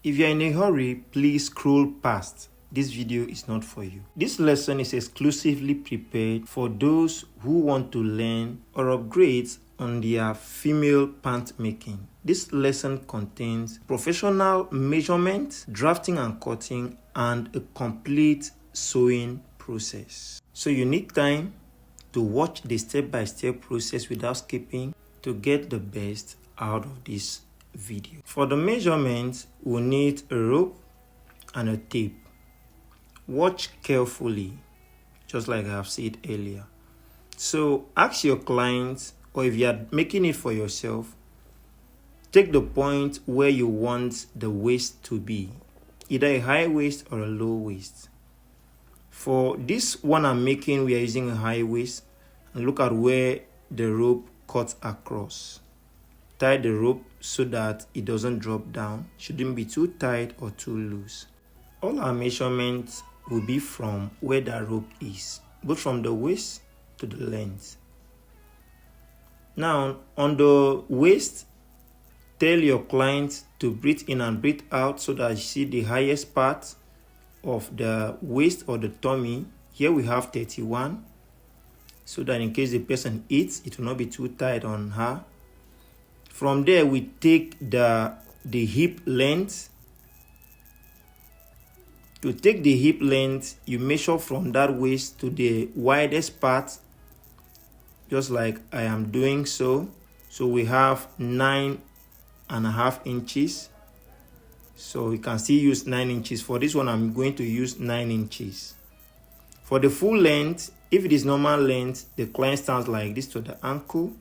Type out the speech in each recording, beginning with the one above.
If you're in a hurry, please scroll past. This video is not for you. This lesson is exclusively prepared for those who want to learn or upgrade on their female pant making. This lesson contains professional measurement, drafting and cutting, and a complete sewing process. So you need time to watch the step-by-step process without skipping to get the best out of this video. For the measurements, we'll need a rope and a tape. Watch carefully, just like I have said earlier. So ask your clients, or if you are making it for yourself, take the point where you want the waist to be, either a high waist or a low waist. For this one I'm making, we are using a high waist, and look at where the rope cuts across. Tie the rope so that it doesn't drop down. Shouldn't be too tight or too loose. All our measurements will be from where the rope is, both from the waist to the length. Now, on the waist, tell your client to breathe in and breathe out so that you see the highest part of the waist or the tummy. Here we have 31, so that in case the person eats, it will not be too tight on her. From there, we take the hip length. To take the hip length, you measure from that waist to the widest part, just like I am doing so. So we have 9.5 inches. So we can still use 9 inches. For this one, I'm going to use 9 inches. For the full length, if it is normal length, the client stands like this to the ankle.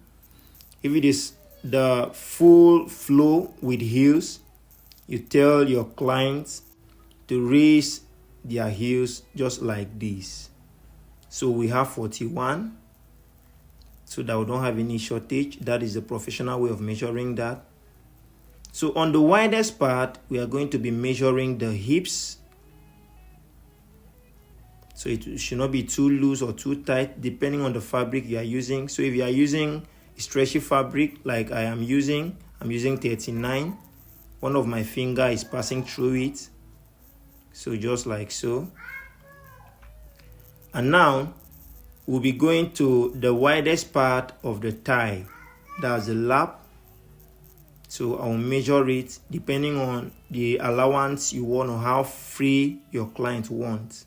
If it is the full flow with heels, you tell your clients to raise their heels just like this. So we have 41, so that we don't have any shortage. That is the professional way of measuring that. So on the widest part, we are going to be measuring the hips. So it should not be too loose or too tight, depending on the fabric you are using. So if you are using stretchy fabric like I'm using 39. One of my finger is passing through it. So just like so. And now we'll be going to the widest part of the thigh. That's the lap. So I'll measure it depending on the allowance you want or how free your client wants.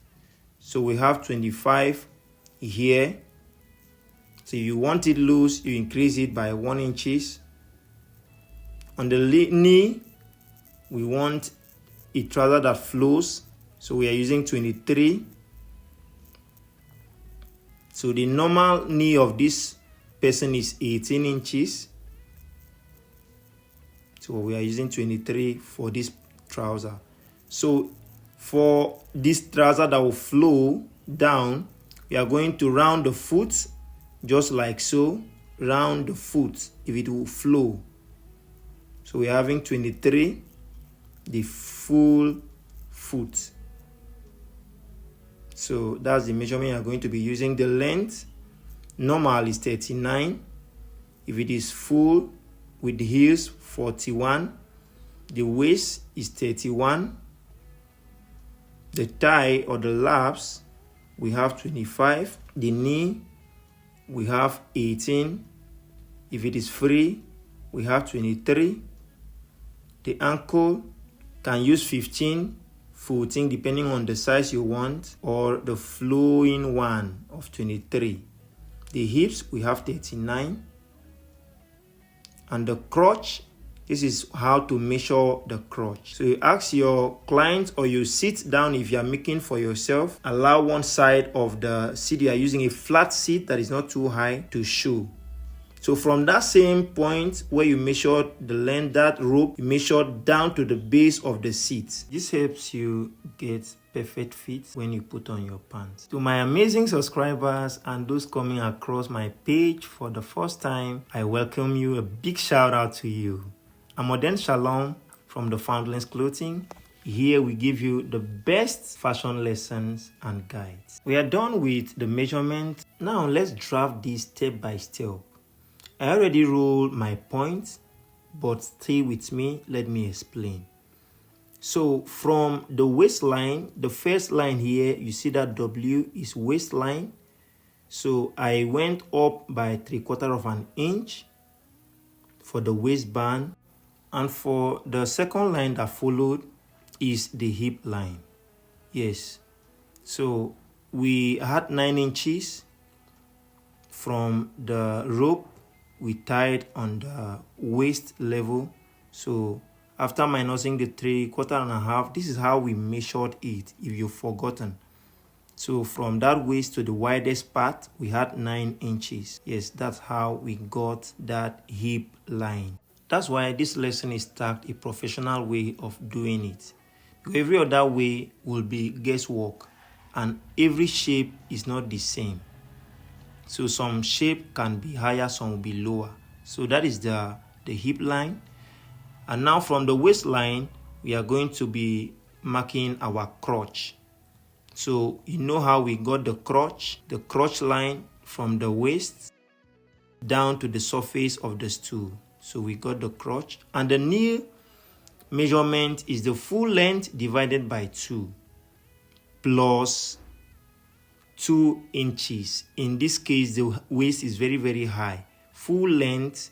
So we have 25 here. So if you want it loose, you increase it by 1 inch. On the knee, we want a trouser that flows. So we are using 23. So the normal knee of this person is 18 inches. So we are using 23 for this trouser. So for this trouser that will flow down, we are going to round the foot. Just like so, round the foot if it will flow. So we're having 23, the full foot. So that's the measurement you're going to be using. The length, normal is 39. If it is full with the heels, 41. The waist is 31. The thigh or the laps, we have 25. The knee, we have 18. If it is free, we have 23. The ankle can use 15, 14, depending on the size you want, or the flowing one of 23. The hips, we have 39. And the crotch, this is how to measure the crotch. So you ask your client, or you sit down if you are making for yourself. Allow one side of the seat you are using, a flat seat that is not too high, to show. So from that same point where you measured the length, that rope, you measured down to the base of the seat. This helps you get perfect fit when you put on your pants. To my amazing subscribers and those coming across my page for the first time, I welcome you. A big shout out to you. I'm Oden Shalom from the Foundlings Clothing. Here we give you the best fashion lessons and guides. We are done with the measurement. Now let's draft this step by step. I already rolled my points, but stay with me. Let me explain. So from the waistline, the first line here, you see that W is waistline. So I went up by 3/4 of an inch for the waistband. And for the second line that followed is the hip line. Yes. So we had 9 inches from the rope we tied on the waist level. So after minusing the 3/4 and a half, this is how we measured it, if you've forgotten. So from that waist to the widest part, we had 9 inches. Yes, that's how we got that hip line. That's why this lesson is tagged a professional way of doing it. Every other way will be guesswork, and every shape is not the same. So some shape can be higher, some will be lower. So that is the hip line. And now from the waistline, we are going to be marking our crotch. So you know how we got the crotch line from the waist down to the surface of the stool. So we got the crotch, and the knee measurement is the full length divided by 2 plus 2 inches. In this case, the waist is very, very high. Full length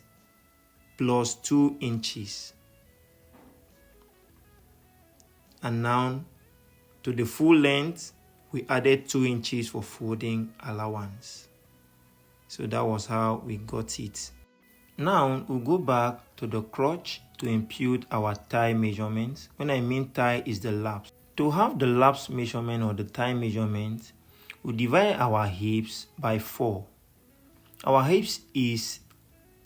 plus 2 inches. And now to the full length, we added 2 inches for folding allowance. So that was how we got it. Now we'll go back to the crotch to impute our thigh measurements. When I mean thigh is the laps. To have the laps measurement or the thigh measurement, we divide our hips by 4. Our hips is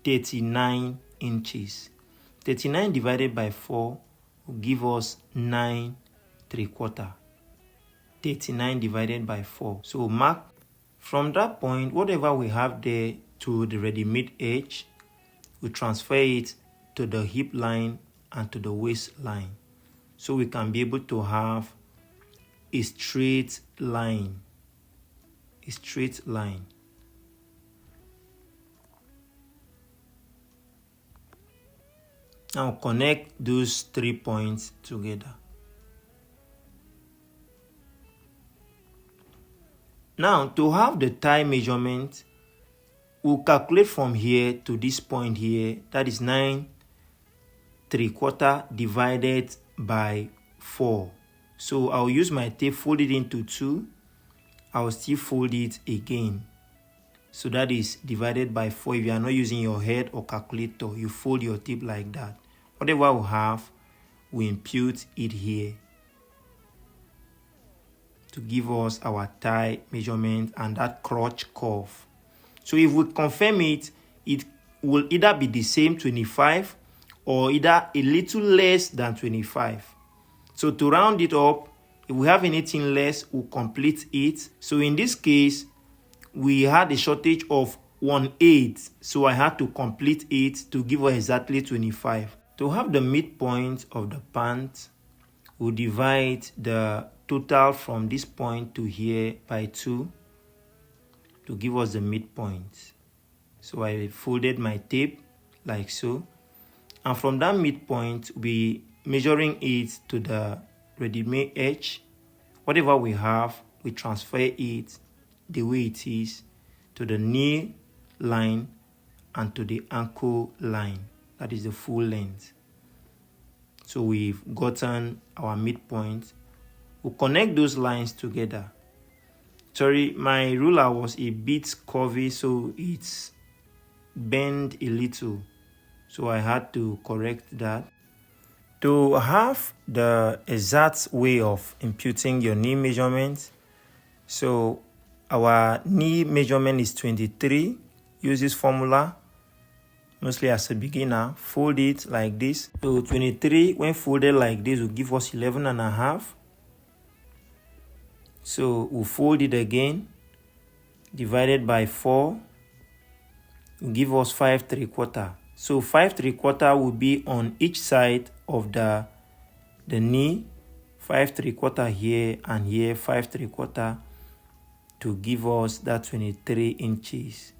39 inches. 39 divided by 4 will give us 9/3. 39 divided by 4. So mark from that point, whatever we have there to the ready-made edge, we transfer it to the hip line and to the waistline. So we can be able to have a straight line. A straight line. Now connect those 3 points together. Now to have the thigh measurement, we'll calculate from here to this point here. That is 9/3 divided by 4. So I'll use my tape, fold it into 2. I'll still fold it again. So that is divided by 4. If you are not using your head or calculator, you fold your tape like that. Whatever we have, we impute it here to give us our thigh measurement and that crotch curve. So if we confirm it, it will either be the same 25 or either a little less than 25. So to round it up, if we have anything less, we'll complete it. So in this case, we had a shortage of 1/8. So I had to complete it to give us exactly 25. To have the midpoint of the pant, we'll divide the total from this point to here by 2 to give us the midpoint. So I folded my tape like so. And from that midpoint, we measuring it to the ready-made edge. Whatever we have, we transfer it the way it is to the knee line and to the ankle line. That is the full length. So we've gotten our midpoint. We'll connect those lines together. Sorry, my ruler was a bit curvy, so it's bent a little. So I had to correct that. To have the exact way of imputing your knee measurement, so our knee measurement is 23. Use this formula. Mostly as a beginner, fold it like this. So 23, when folded like this, will give us 11.5. So we'll fold it again, divided by 4, will give us 5/3. So 5/3 will be on each side of the knee, 5/3 here and here, 5/3 to give us that 23 inches.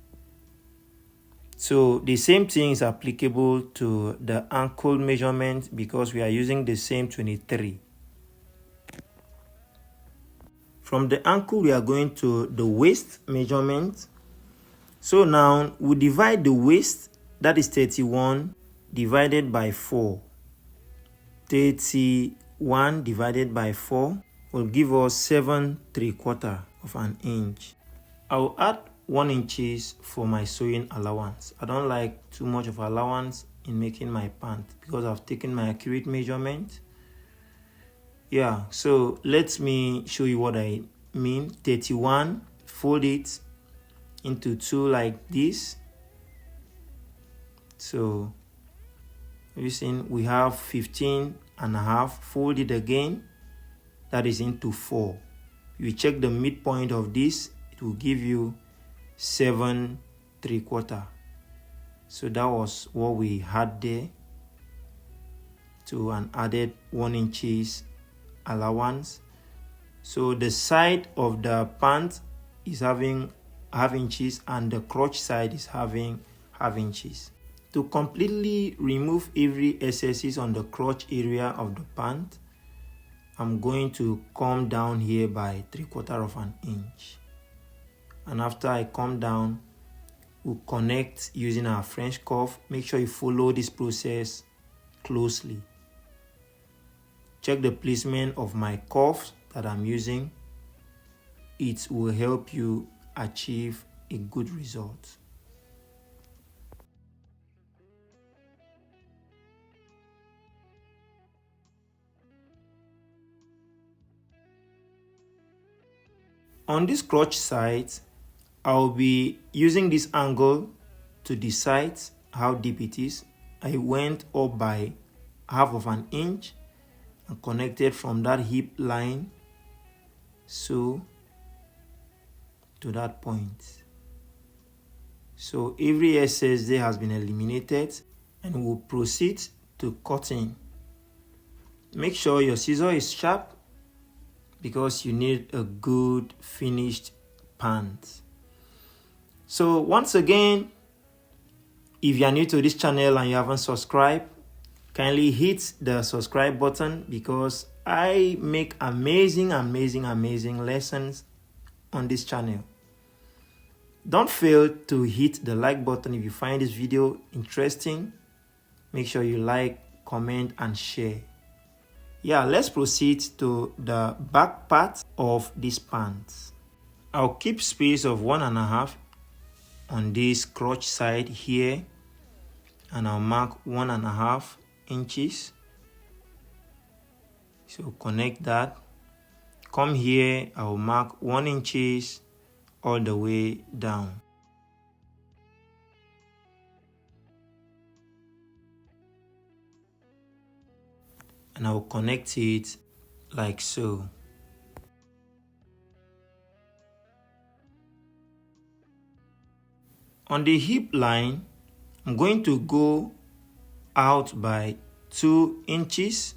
So the same thing is applicable to the ankle measurement because we are using the same 23. From the ankle, we are going to the waist measurement. So now we divide the waist, that is 31, divided by 4. 31 divided by 4 will give us 7¾ of an inch. I'll add 1 inches for my sewing allowance. I don't like too much of allowance in making my pant because I've taken my accurate measurement. Yeah, so let me show you what I mean. 31, fold it into 2 like this. So you see we have 15.5, fold it again, that is into 4. You check the midpoint of this, it will give you 7¾ So that was what we had there, to an added 1 inches allowance. So the side of the pant is having ½ inches and the crotch side is having ½ inches. To completely remove every excesses on the crotch area of the pant, I'm going to come down here by 3/4 of an inch. And after I come down, we'll connect using our French cuff. Make sure you follow this process closely. Check the placement of my cuff that I'm using. It will help you achieve a good result. On this crotch side, I'll be using this angle to decide how deep it is. I went up by ½ of an inch and connected from that hip line so to that point. So every excess there has been eliminated, and we'll proceed to cutting. Make sure your scissor is sharp because you need a good finished pant. So once again, if you are new to this channel and you haven't subscribed, kindly hit the subscribe button because I make amazing lessons on this channel. Don't fail to hit the like button if you find this video interesting. Make sure you like, comment, and share. Yeah, let's proceed to the back part of this pants. I'll keep space of 1.5 on this crotch side here, and I'll mark 1.5 inches. So connect that. Come here, I'll mark 1 inches all the way down. And I'll connect it like so. On the hip line, I'm going to go out by 2 inches.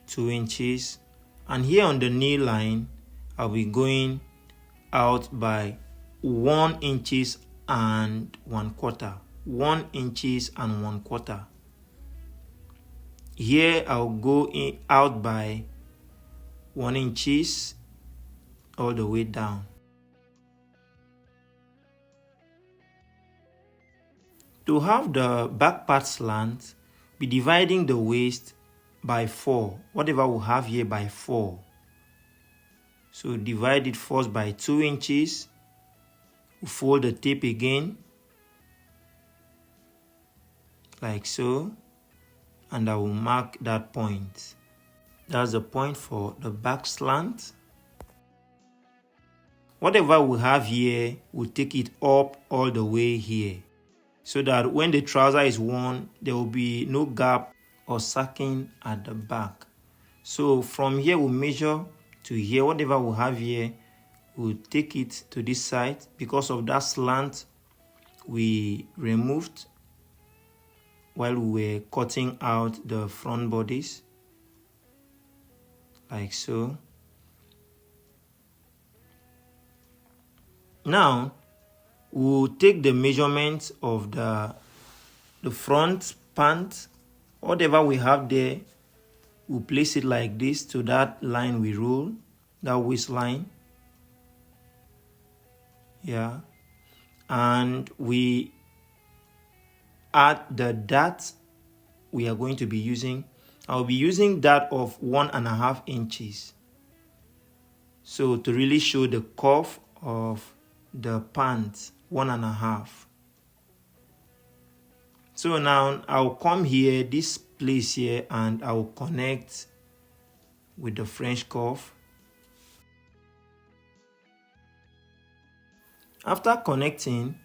2 inches. And here on the knee line, I'll be going out by 1 inches and 1/4. 1 inches and 1/4. Here I'll go out by 1 inches all the way down. To have the back part slant, be dividing the waist by 4. Whatever we have here by 4. So divide it first by 2 inches. Fold the tape again, like so, and I will mark that point. That's the point for the back slant. Whatever we have here, we'll take it up all the way here, so that when the trouser is worn, there will be no gap or sacking at the back. So from here we'll measure to here. Whatever we have here, we'll take it to this side. Because of that slant we removed while we were cutting out the front bodies, like so. Now we'll take the measurement of the front pant, whatever we have there. We'll place it like this to that line we rule, that waistline. Yeah, and we add the dart we are going to be using. I'll be using that of 1.5 inches. So to really show the curve of the pants, 1.5. So now I'll come here, this place here, and I'll connect with the French curve. After connecting,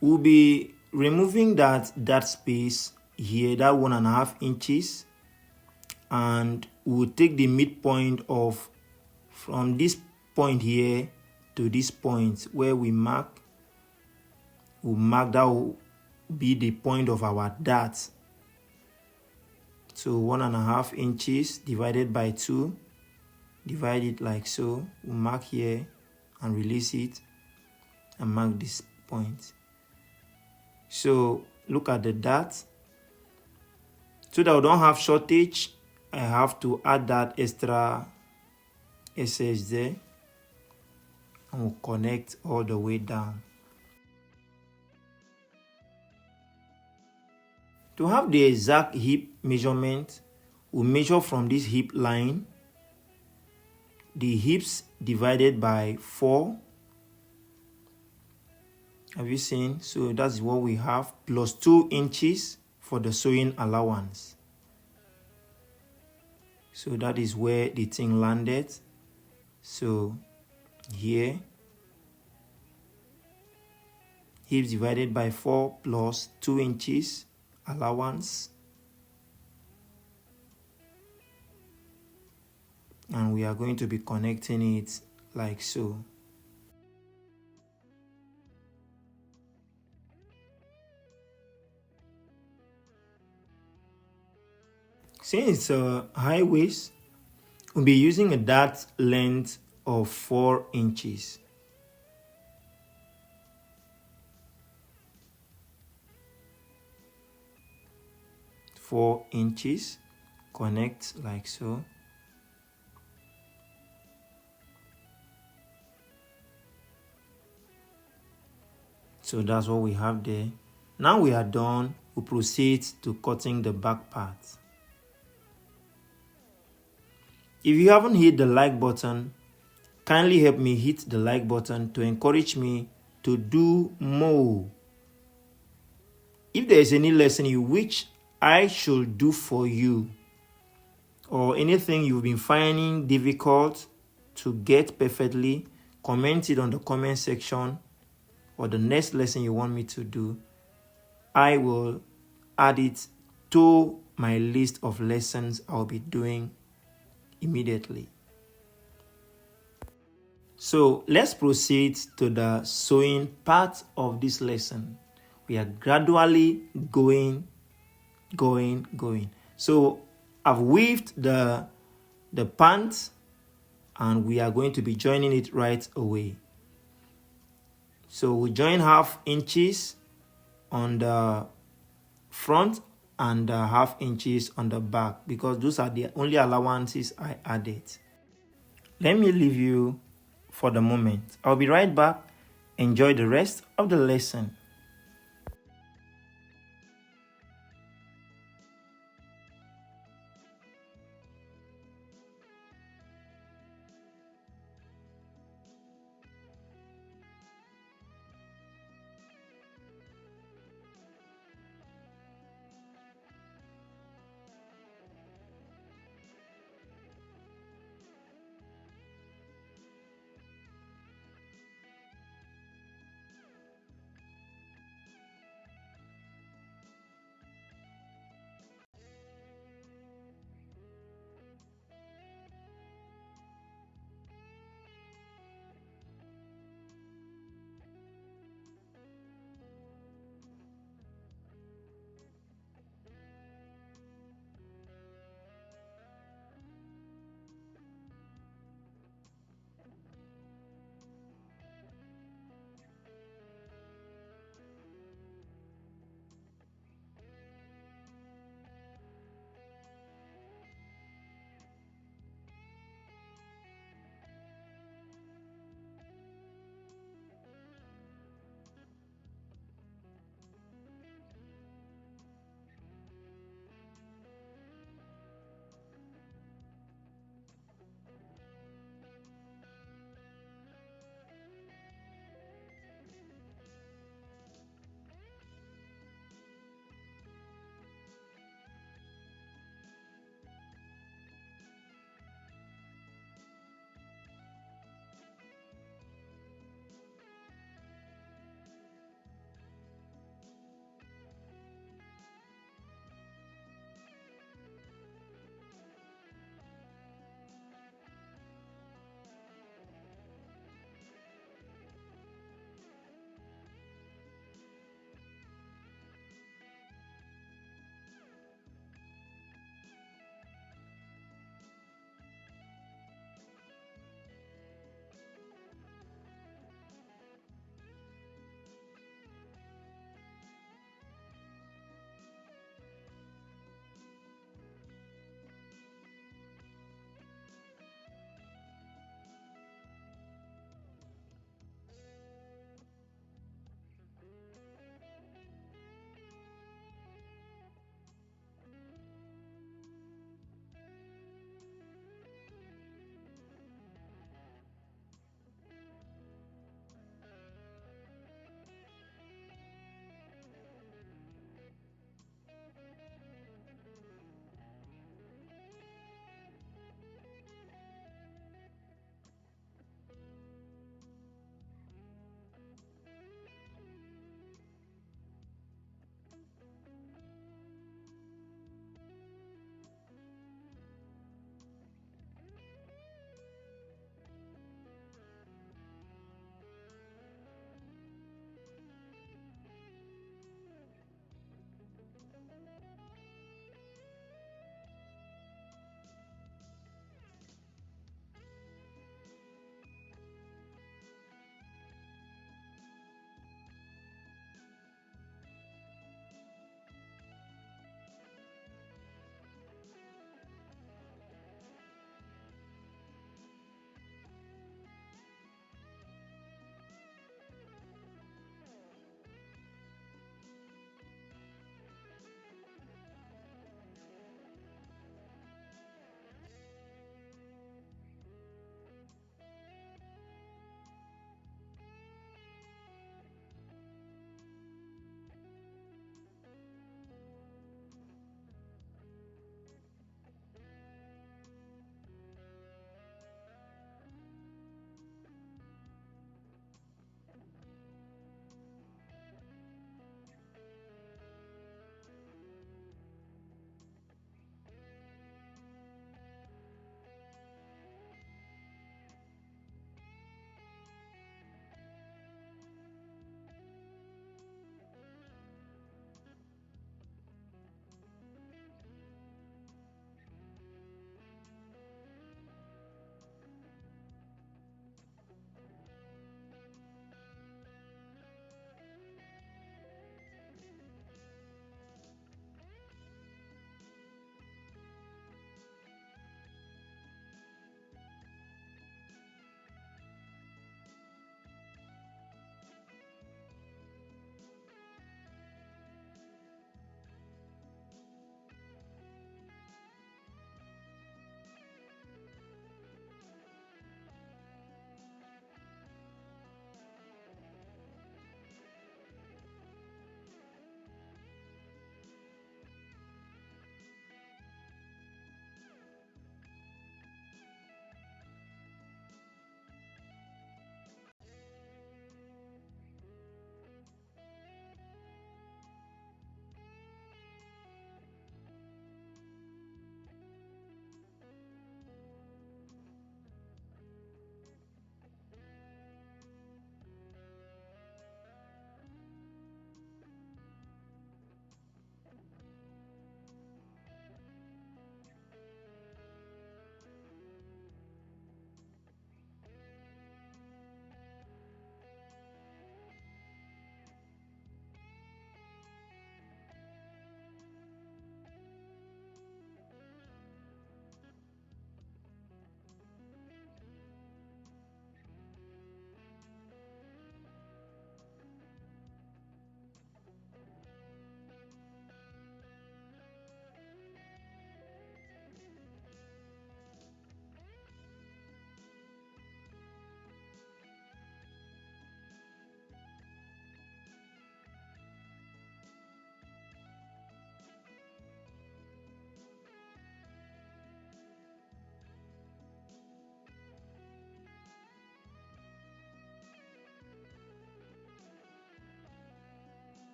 we'll be removing that space here, that 1.5 inches, and we'll take the midpoint of from this point here to this point where we mark. We'll mark, that will be the point of our dart. So 1.5 inches divided by 2, divide it like so. We'll mark here and release it and mark this point. So look at the dart. So that we don't have shortage, I have to add that extra SS there, and we'll connect all the way down. To have the exact hip measurement, we'll measure from this hip line, the hips divided by 4. Have you seen? So that's what we have, plus 2 inches for the sewing allowance. So that is where the thing landed. So here, hips divided by 4 plus 2 inches allowance. And we are going to be connecting it like so. Since it's a high waist, we'll be using a dart length of 4 inches. Connect like so. So that's what we have there. Now we are done, we proceed to cutting the back part. If you haven't hit the like button, kindly help me hit the like button to encourage me to do more. If there is any lesson you wish I should do for you, or anything you've been finding difficult to get perfectly, comment it on the comment section, or the next lesson you want me to do. I will add it to my list of lessons I'll be doing immediately. So let's proceed to the sewing part of this lesson. We are gradually going. So I've weaved the pants, and we are going to be joining it right away. So we join 1/2 inches on the front and 1/2 inches on the back, because those are the only allowances I added. Let me leave you for the moment. I'll be right back. Enjoy the rest of the lesson.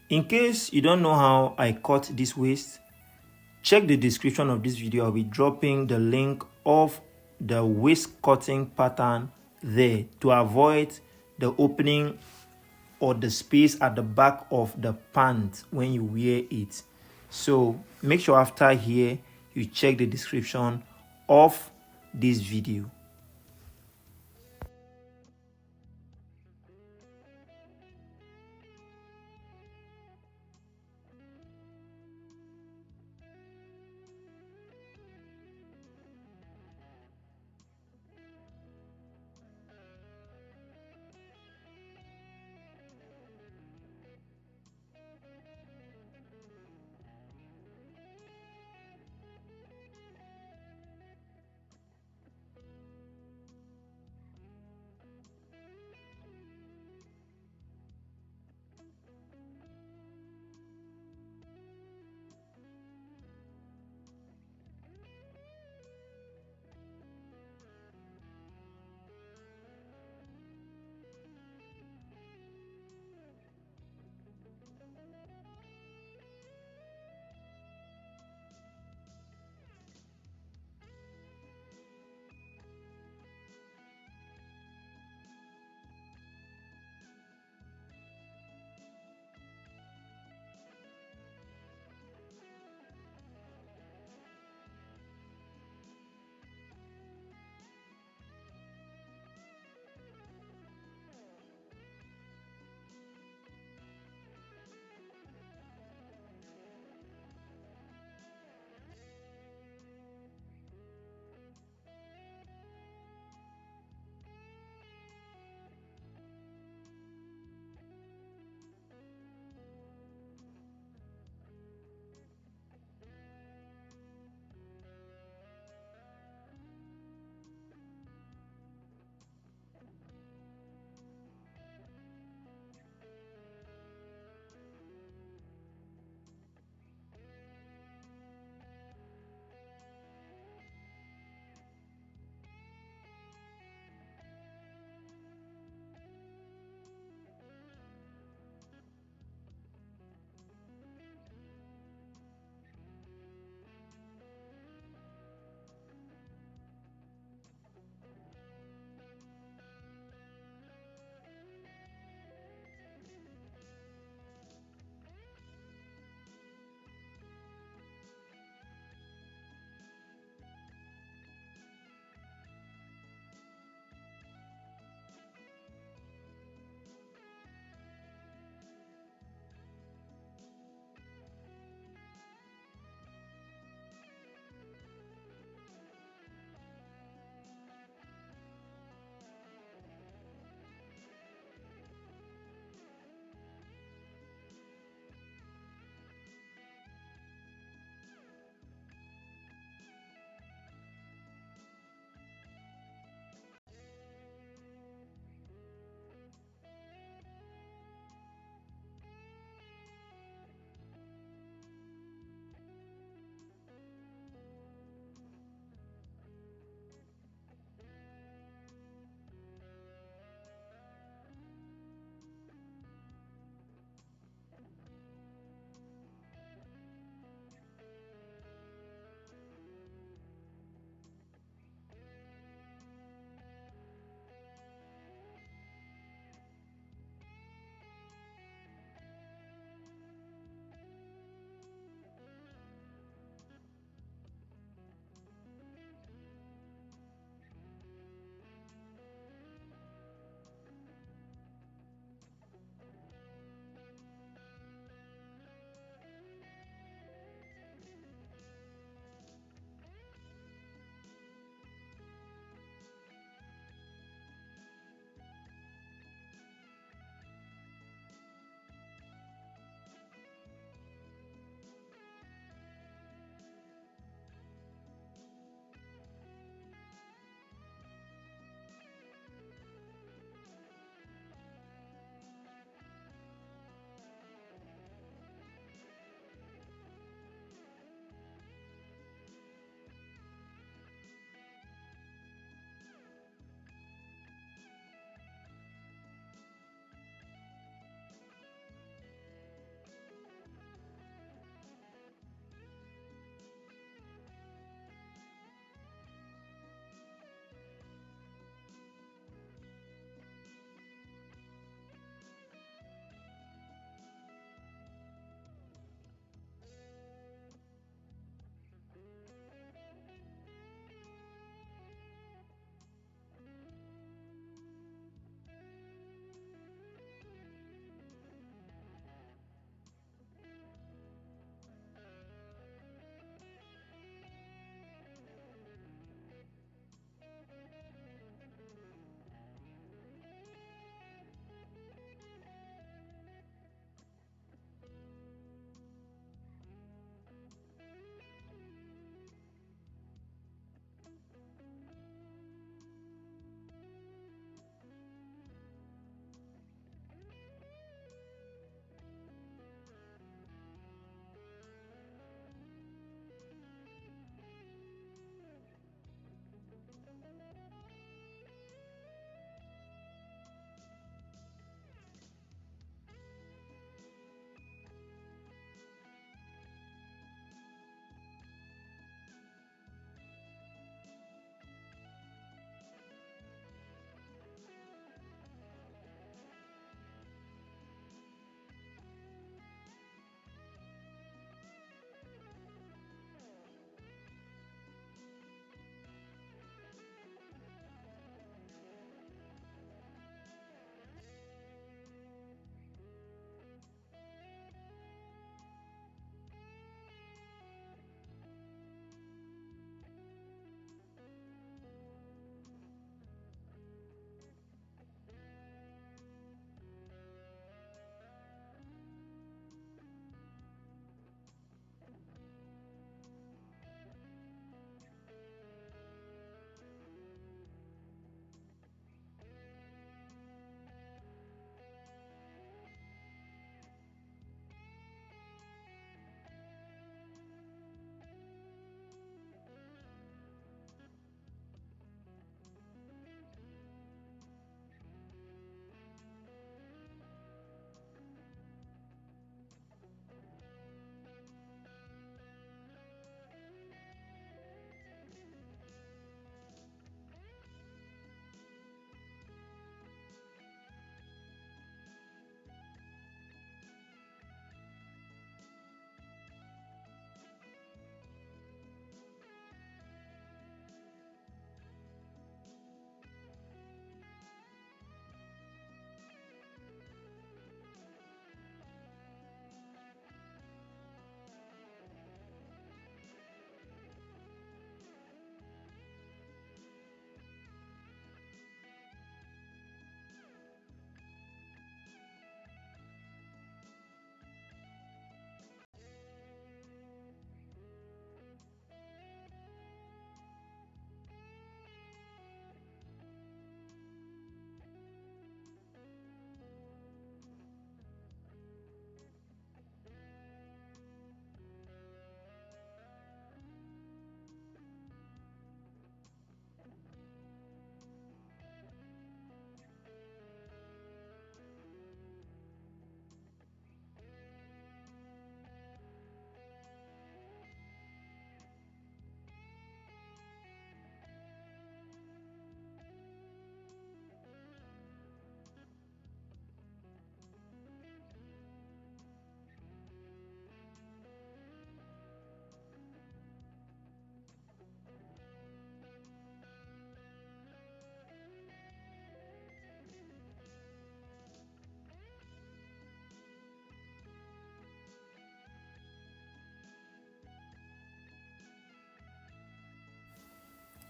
In case you don't know how I cut this waist, check the description of this video. I'll be dropping the link of the waist cutting pattern there to avoid the opening or the space at the back of the pant when you wear it. So make sure after here you check the description of this video.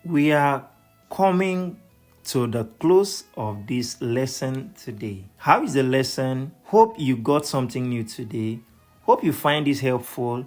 We are coming to the close of this lesson today. How is the lesson? Hope you got something new today. Hope you find this helpful.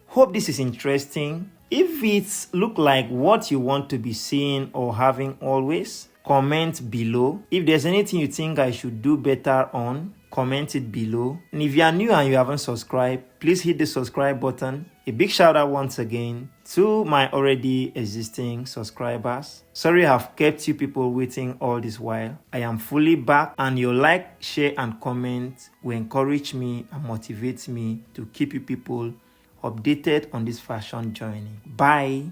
Hope this is interesting. If it look like what you want to be seeing or having always, comment below. If there's anything you think I should do better on, comment it below. And if you are new and you haven't subscribed, please hit the subscribe button. A big shout out once again to my already existing subscribers. Sorry I've kept you people waiting all this while. I am fully back, and your like, share and comment will encourage me and motivate me to keep you people updated on this fashion journey. Bye.